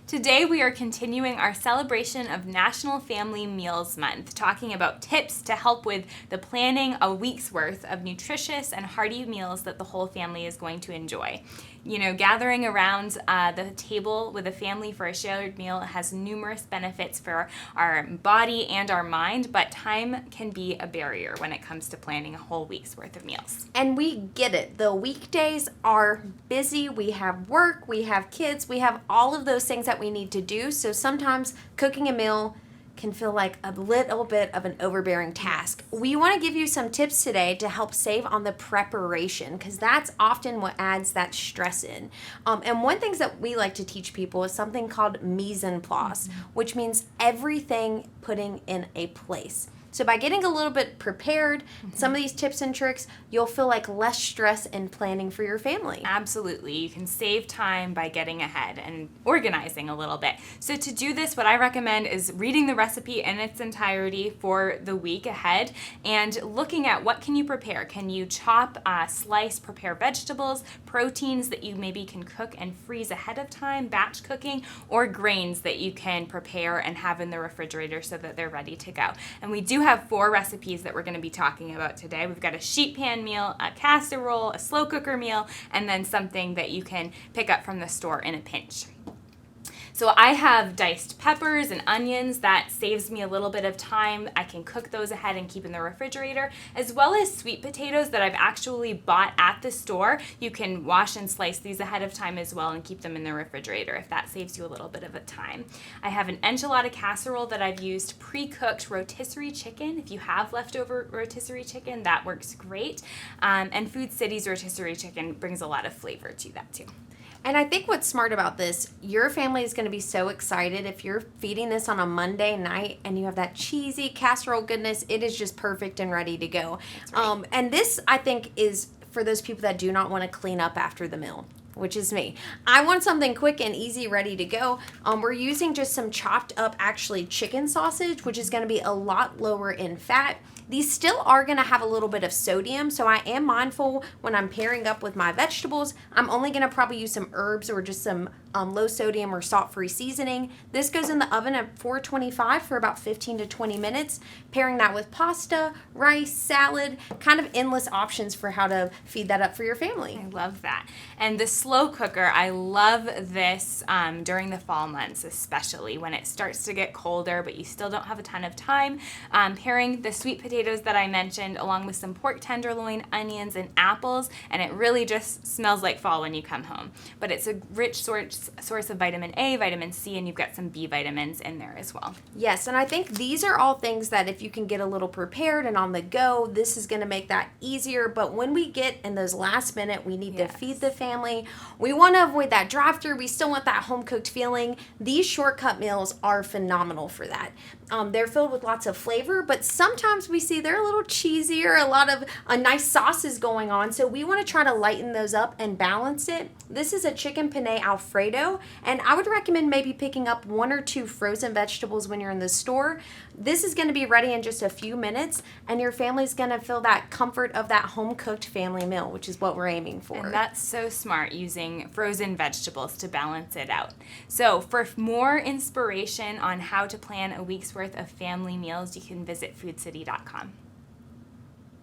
Today we are continuing our celebration of National Family Meals Month, talking about tips to help with the planning a week's worth of nutritious and hearty meals that the whole family is going to enjoy. You know, gathering around the table with a family for a shared meal has numerous benefits for our body and our mind, but time can be a barrier when it comes to planning a whole week's worth of meals. And we get it. The weekdays are busy. We have work, we have kids, we have all of those things that we need to do. So sometimes cooking a meal can feel like a little bit of an overbearing task. We want to give you some tips today to help save on the preparation, because that's often what adds that stress in. And one thing that we like to teach people is something called mise en place, which means everything putting in a place. So by getting a little bit prepared, some of these tips and tricks, you'll feel like less stress in planning for your family. Absolutely. You can save time by getting ahead and organizing a little bit. So to do this, what I recommend is reading the recipe in its entirety for the week ahead and looking at what can you prepare. Can you chop, slice, prepare vegetables, proteins that you maybe can cook and freeze ahead of time, batch cooking, or grains that you can prepare and have in the refrigerator so that they're ready to go. And we do have 4 recipes that we're going to be talking about today. We've got a sheet pan meal, a casserole, a slow cooker meal, and then something that you can pick up from the store in a pinch. So I have diced peppers and onions. That saves me a little bit of time. I can cook those ahead and keep in the refrigerator, as well as sweet potatoes that I've actually bought at the store. You can wash and slice these ahead of time as well and keep them in the refrigerator if that saves you a little bit of a time. I have an enchilada casserole that I've used pre-cooked rotisserie chicken. If you have leftover rotisserie chicken, that works great. And Food City's rotisserie chicken brings a lot of flavor to that too. And I think what's smart about this, your family is going to be so excited if you're feeding this on a Monday night and you have that cheesy casserole goodness. It is just perfect and ready to go. That's right. And this, I think, is for those people that do not want to clean up after the meal, which is me. I want something quick and easy, ready to go. We're using just some chopped up, actually, chicken sausage, which is going to be a lot lower in fat. These still are going to have a little bit of sodium, so I am mindful when I'm pairing up with my vegetables. I'm only going to probably use some herbs or just some low sodium or salt-free seasoning. This goes in the oven at 425 for about 15 to 20 minutes. Pairing that with pasta, rice, salad, kind of endless options for how to feed that up for your family. I love that. And the slow cooker, I love this during the fall months, especially when it starts to get colder, but you still don't have a ton of time. Pairing the sweet potatoes that I mentioned along with some pork tenderloin, onions, and apples, and it really just smells like fall when you come home. But it's a rich source of vitamin A, vitamin C, and you've got some B vitamins in there as well. Yes, and I think these are all things that if you can get a little prepared and on the go, this is going to make that easier. But when we get in those last minute, we need to feed the family. We want to avoid that drive-through. We still want that home-cooked feeling. These shortcut meals are phenomenal for that. They're filled with lots of flavor, but sometimes we see they're a little cheesy or a lot of nice sauces going on. So we want to try to lighten those up and balance it. This is a chicken penne Alfredo, and I would recommend maybe picking up 1 or 2 frozen vegetables when you're in the store. This is going to be ready in just a few minutes, and your family's going to feel that comfort of that home-cooked family meal, which is what we're aiming for. And that's so smart, using frozen vegetables to balance it out. So for more inspiration on how to plan a week's worth of family meals, you can visit foodcity.com.